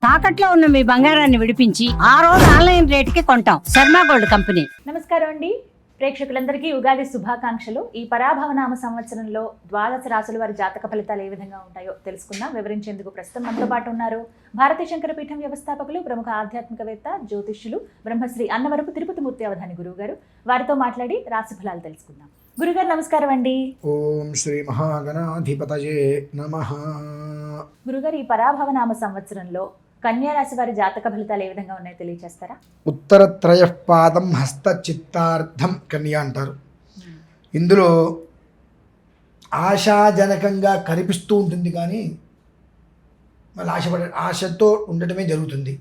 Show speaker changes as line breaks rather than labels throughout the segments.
తాకట్లో ఉన్న మీ బంగారాన్ని విడిపించి ఆ రోజు ఆన్లైన్ రేటుకి కొంటాం. Sharma gold company.
నమస్కారం అండి ప్రేక్షకులందరికీ ఉగాది శుభాకాంక్షలు. ఈ పరాభవనామ సంవత్సరంలో ద్వాదశ రాశుల వారి జాతక ఫలితాలు ఏ విధంగా ఉంటాయో తెలుసుకుందాం. వివరించేందుకు ప్రస్తుతం మనతో పాటు ఉన్నారు భారతీయ శంకర పీఠం వ్యవస్థాపకులు, ప్రముఖ ఆధ్యాత్మికవేత్త, జ్యోతిష్యులు, బ్రహ్మశ్రీ అన్నవరపు తిరుపతి మూర్తి అవధాని గురువు గారు. వారితో మాట్లాడి రాశి ఫలాలు తెలుసుకుందాం. గురుగారు నమస్కారం అండి.
ఓం శ్రీ మహాగణాధిపతయే నమః.
గురుగారు, ఈ పరాభవనామ సంవత్సరంలో కన్యా రాశి వారి జాతక ఫలితాలు ఏ విధంగా ఉన్నాయో తెలియజేస్తారా?
ఉత్తరత్రయపాదం హస్త చిత్తార్థం కన్య అంటారు. ఇందులో ఆశాజనకంగా కనిపిస్తూ ఉంటుంది, కానీ మళ్ళీ ఆశతో ఉండటమే జరుగుతుంది.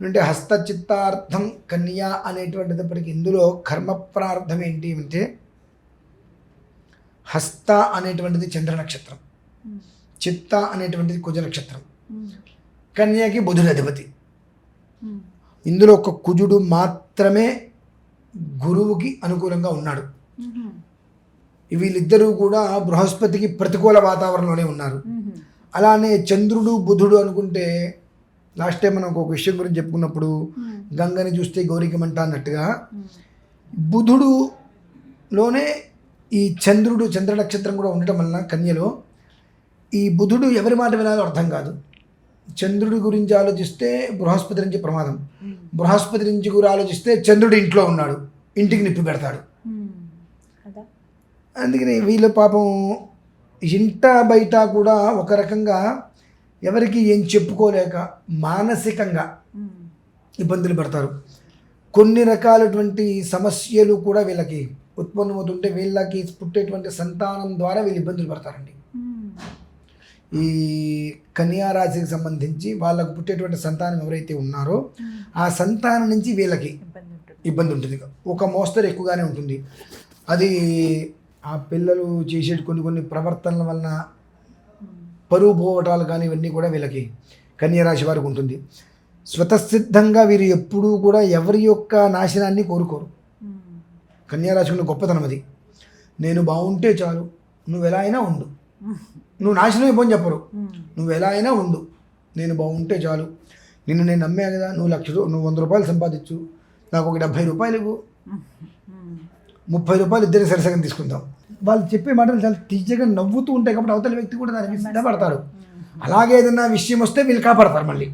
అంటే హస్త చిత్తార్థం కన్య అనేటువంటిప్పటికి ఇందులో కర్మ ప్రార్థం ఏంటి అంటే, హస్త అనేటువంటిది చంద్ర నక్షత్రం, చిత్త అనేటువంటిది కుజ నక్షత్రం, కన్యకి బుధుడు అధిపతి. ఇందులో ఒక కుజుడు మాత్రమే గురువుకి అనుకూలంగా ఉన్నాడు. వీళ్ళిద్దరూ కూడా బృహస్పతికి ప్రతికూల వాతావరణంలోనే ఉన్నారు. అలానే చంద్రుడు బుధుడు అనుకుంటే, లాస్ట్ టైం మనం ఒక విషయం గురించి చెప్పుకున్నప్పుడు గంగని చూస్తే గౌరికి మంట అన్నట్టుగా, బుధుడులోనే ఈ చంద్ర నక్షత్రం కూడా ఉండటం వలన కన్యలో ఈ బుధుడు ఎవరి మాట వినాలో అర్థం కాదు. చంద్రుడి గురించి ఆలోచిస్తే బృహస్పతి నుంచి ప్రమాదం, బృహస్పతి నుంచి కూడా ఆలోచిస్తే చంద్రుడు ఇంట్లో ఉన్నాడు, ఇంటికి నిప్పి పెడతాడు. అందుకని వీళ్ళు పాపం ఇంట బయట కూడా ఒక రకంగా ఎవరికి ఏం చెప్పుకోలేక మానసికంగా ఇబ్బందులు పడతారు. కొన్ని రకాలటువంటి సమస్యలు కూడా వీళ్ళకి ఉత్పన్నమవుతుంటే వీళ్ళకి పుట్టేటువంటి సంతానం ద్వారా వీళ్ళు ఇబ్బందులు పడతారండి. ఈ కన్యా రాశికి సంబంధించి వాళ్ళకు పుట్టేటువంటి సంతానం ఎవరైతే ఉన్నారో ఆ సంతానం నుంచి వీళ్ళకి ఇబ్బంది ఉంటుంది. ఒక మోస్తరు ఎక్కువగానే ఉంటుంది. అది ఆ పిల్లలు చేసే కొన్ని ప్రవర్తనల వలన పరువు పోవటాలు కానీ ఇవన్నీ కూడా వీళ్ళకి కన్యా రాశి వారికి ఉంటుంది. స్వతసిద్ధంగా వీరు ఎప్పుడూ కూడా ఎవరి యొక్క నాశనాన్ని కోరుకోరు. కన్యా రాశిలో గొప్పతనం అది. నేను బాగుంటే చాలు, నువ్వు ఎలా అయినా ఉండు, నువ్వు నాశనం అయిపోని చెప్పరు. నువ్వు ఎలా అయినా ఉండు, నేను బాగుంటే చాలు, నిన్ను నేను నమ్మా కదా, నువ్వు నువ్వు 100 రూపాయలు సంపాదించు, నాకు ఒక 70 రూపాయలు ఇవ్వు, 30 రూపాయలు ఇద్దరు సరసగా తీసుకుందాం. వాళ్ళు చెప్పే మాటలు చాలా తీయగా నవ్వుతూ ఉంటాయి కాబట్టి అవతల వ్యక్తి కూడా దానికి సిద్ధపడతాడు. అలాగే ఏదైనా విషయం వస్తే వీళ్ళు కాపాడతారు, మళ్ళీ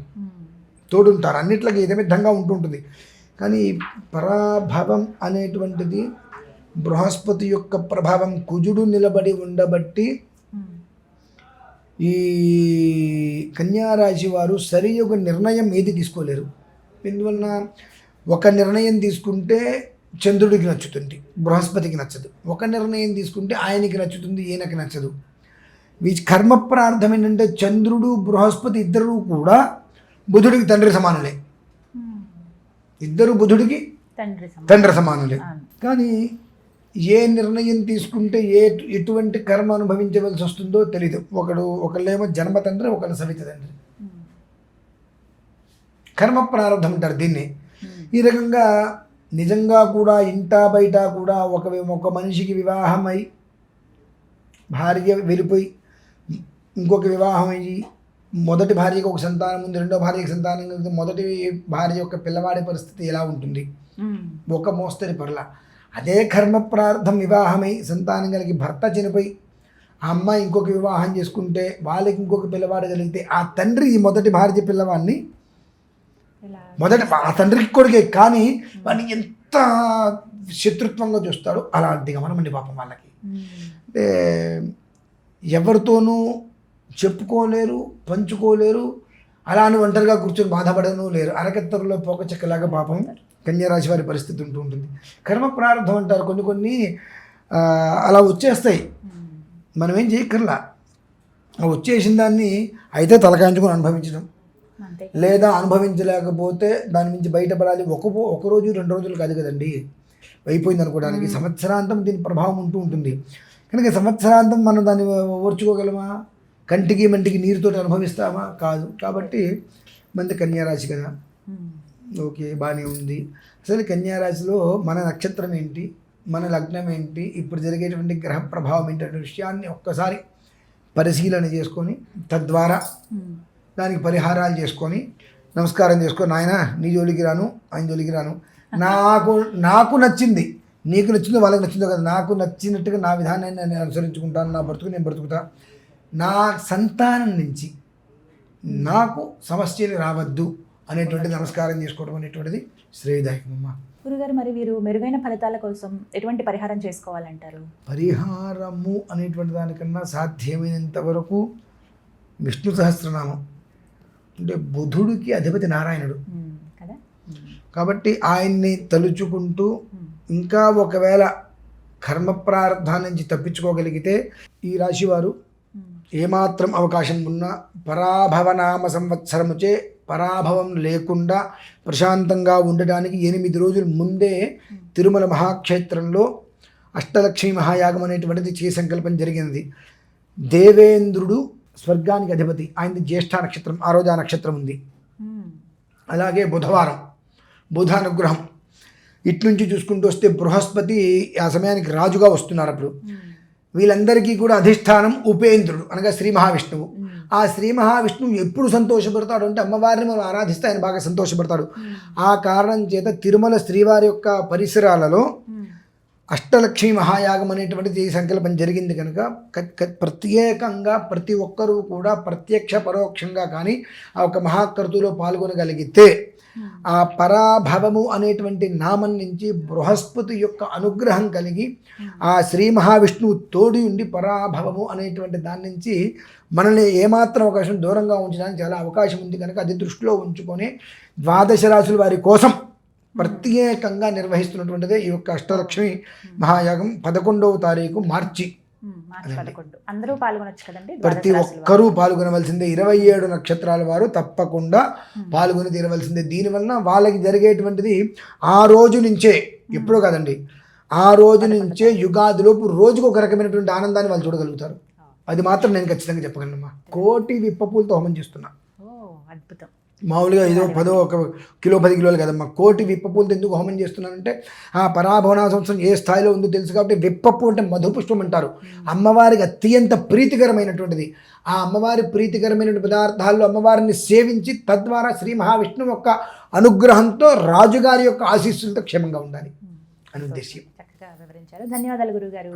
తోడుంటారు, అన్నిట్లకి ఇదమిద్దంగా ఉంటుంటుంది. కానీ పరాభవం అనేటువంటిది బృహస్పతి యొక్క ప్రభావం కుజుడు నిలబడి ఉండబట్టి ఈ కన్యారాశి వారు సరి ఒక నిర్ణయం ఏది తీసుకోలేరు. ఎందువలన ఒక నిర్ణయం తీసుకుంటే చంద్రుడికి నచ్చుతుంది, బృహస్పతికి నచ్చదు. ఒక నిర్ణయం తీసుకుంటే ఆయనకి నచ్చుతుంది, ఈయనకి నచ్చదు. వీటి కర్మ ప్రార్థం ఏంటంటే చంద్రుడు బృహస్పతి ఇద్దరు కూడా బుధుడికి తండ్రి సమానులే. ఇద్దరు బుధుడికి తండ్రి సమానులే. కానీ ఏ నిర్ణయం తీసుకుంటే ఎటువంటి కర్మ అనుభవించవలసి వస్తుందో తెలీదు. ఒకళ్ళేమో జన్మ తండ్రి, ఒకళ్ళు సవిత తండ్రి. కర్మ ప్రారంభం అంటారు దీన్ని. ఈ రకంగా నిజంగా కూడా ఇంటా బయట కూడా ఒక మనిషికి వివాహమై భార్య వెళ్ళిపోయి ఇంకొక వివాహం అయ్యి మొదటి భార్యకు ఒక సంతానం ఉంది, రెండో భార్యకి సంతానం కలిగితే మొదటి భార్య యొక్క పిల్లవాడి పరిస్థితి ఎలా ఉంటుంది? ఒక మోస్తరి పర్ల. అదే కర్మ ప్రార్థం వివాహమై సంతానం కలిగి భర్త చనిపోయి ఆ అమ్మాయి ఇంకొక వివాహం చేసుకుంటే వాళ్ళకి ఇంకొక పిల్లవాడు కలిగితే ఆ తండ్రి ఈ మొదటి భార్య పిల్లవాడిని ఆ తండ్రికి కొడుకే, కానీ వాడిని ఎంత శత్రుత్వంగా చూస్తాడో అలాంటి గమనమండి పాపం వాళ్ళకి. అంటే ఎవరితోనూ చెప్పుకోలేరు, పంచుకోలేరు, అలానే ఒంటరిగా కూర్చొని బాధపడను లేరు. అరకెత్తరులో పోక చెక్కలాగా పాపం కన్యారాశి వారి పరిస్థితి ఉంటూ ఉంటుంది. కర్మ ప్రారంభం అంటారు, కొన్ని అలా వచ్చేస్తాయి, మనం ఏం చేయక్కర్లా. వచ్చేసిన దాన్ని అయితే తలకాయించుకొని అనుభవించడం, లేదా అనుభవించలేకపోతే దాని నుంచి బయటపడాలి. ఒక రోజు 2 రోజులు కాదు కదండి అయిపోయింది అనుకోవడానికి. సంవత్సరాంతం దీని ప్రభావం ఉంటూ ఉంటుంది. కనుక సంవత్సరాంతం మనం దాన్ని ఓర్చుకోగలమా? కంటికి మంటికి నీరుతో అనుభవిస్తామా? కాదు. కాబట్టి మంది కన్యారాశి కదా, ఓకే బాగానే ఉంది. అసలు కన్యారాశిలో మన నక్షత్రం ఏంటి, మన లగ్నం ఏంటి, ఇప్పుడు జరిగేటువంటి గ్రహ ప్రభావం ఏంటంటే విషయాన్ని ఒక్కసారి పరిశీలన చేసుకొని తద్వారా దానికి పరిహారాలు చేసుకొని నమస్కారం చేసుకొని నాయన నీ జోలికి రాను ఆయన జోలికి రాను, నాకు నచ్చింది, నీకు నచ్చిందో వాళ్ళకి నచ్చిందో కదా, నాకు నచ్చినట్టుగా నా విధానాన్ని నేను అనుసరించుకుంటాను, నా బ్రతుకు నేను బ్రతుకుతా, నా సంతానం నుంచి నాకు సమస్యలు రావద్దు అనేటువంటి నమస్కారం చేసుకోవడం అనేటువంటిది శ్రేయదాయకమమ్మ.
గురుగారు, మరి వీరు మెరుగైన ఫలితాల కోసం ఎటువంటి పరిహారం చేసుకోవాలంటారు?
పరిహారము అనేటువంటి దానికన్నా సాధ్యమైనంత వరకు విష్ణు సహస్రనామం, అంటే బుధుడికి అధిపతి నారాయణుడు
కదా,
కాబట్టి ఆయన్ని తలుచుకుంటూ ఇంకా ఒకవేళ కర్మ ప్రారంభం నుంచి తప్పించుకోగలిగితే ఈ రాశివారు ఏమాత్రం అవకాశం ఉన్నా పరాభవనామ సంవత్సరముచే పరాభవం లేకుండా ప్రశాంతంగా ఉండడానికి 8 రోజుల ముందే తిరుమల మహాక్షేత్రంలో అష్టలక్ష్మి మహాయాగం అనేటువంటిది చేసే సంకల్పం జరిగింది. దేవేంద్రుడు స్వర్గానికి అధిపతి, ఆయనది జ్యేష్ఠ నక్షత్రం, ఆ రోజు ఆ నక్షత్రం ఉంది. అలాగే బుధవారం బుధ అనుగ్రహం, ఇట్నుంచి చూసుకుంటూ వస్తే బృహస్పతి ఆ సమయానికి రాజుగా వస్తున్నారు. అప్పుడు వీళ్ళందరికీ కూడా అధిష్టానం ఉపేంద్రుడు అనగా శ్రీ మహావిష్ణువు. ఆ శ్రీ మహావిష్ణువు ఎప్పుడు సంతోషపడతాడు అంటే అమ్మవారిని మనం ఆరాధిస్తే ఆయన బాగా సంతోషపడతాడు. ఆ కారణం చేత తిరుమల శ్రీవారి యొక్క పరిసరాలలో అష్టలక్ష్మి మహాయాగం అనేటువంటిది సంకల్పం జరిగింది కనుక ప్రత్యేకంగా ప్రతి ఒక్కరూ కూడా ప్రత్యక్ష పరోక్షంగా కానీ ఆ ఒక మహాకర్తులో పాల్గొనగలిగితే ఆ పరాభవము అనేటువంటి నామం నుంచి బృహస్పతి యొక్క అనుగ్రహం కలిగి ఆ శ్రీ మహావిష్ణువు తోడి ఉండి పరాభవము అనేటువంటి దాని నుంచి మనల్ని ఏమాత్రం అవకాశం దూరంగా ఉంచడానికి చాలా అవకాశం ఉంది కనుక అది దృష్టిలో ఉంచుకొని 12 రాశుల వారి కోసం ప్రత్యేకంగా నిర్వహిస్తున్నటువంటిదే ఈ యొక్క అష్టలక్ష్మి మహాయాగం 11వ తారీఖు మార్చి.
అందరూ పాల్గొనొచ్చు కదండి,
ప్రతి ఒక్కరూ పాల్గొనవలసిందే. 27 నక్షత్రాల వారు తప్పకుండా పాల్గొని తీరవలసిందే. దీనివలన వాళ్ళకి జరిగేటువంటిది ఆ రోజు నుంచే, ఎప్పుడో కాదండి, ఆ రోజు నుంచే యుగాదిలోపు రోజుకు ఒక రకమైనటువంటి ఆనందాన్ని వాళ్ళు చూడగలుగుతారు. అది మాత్రం నేను ఖచ్చితంగా చెప్పగలనమ్మా. 1,000,000 విప్పపూలతో హోమం చేస్తున్నా.
అద్భుతం.
మామూలుగా ఏదో 1 కిలో 10 కిలోలు కదమ్మా, 1,000,000 విప్పపూలతో ఎందుకు హోమం చేస్తున్నానంటే ఆ పరాభవన సంవత్సరం ఏ స్థాయిలో ఉందో తెలుసు కాబట్టి. విప్పపు అంటే మధుపుష్పం అంటారు, అమ్మవారికి అత్యంత ప్రీతికరమైనటువంటిది. ఆ అమ్మవారి ప్రీతికరమైన పదార్థాల్లో అమ్మవారిని సేవించి తద్వారా శ్రీ మహావిష్ణువు యొక్క అనుగ్రహంతో రాజుగారి యొక్క ఆశీస్సులతో క్షేమంగా ఉండాలి అని ఉద్దేశం.
చక్కగా వివరించారు. ధన్యవాదాలు గురుగారు.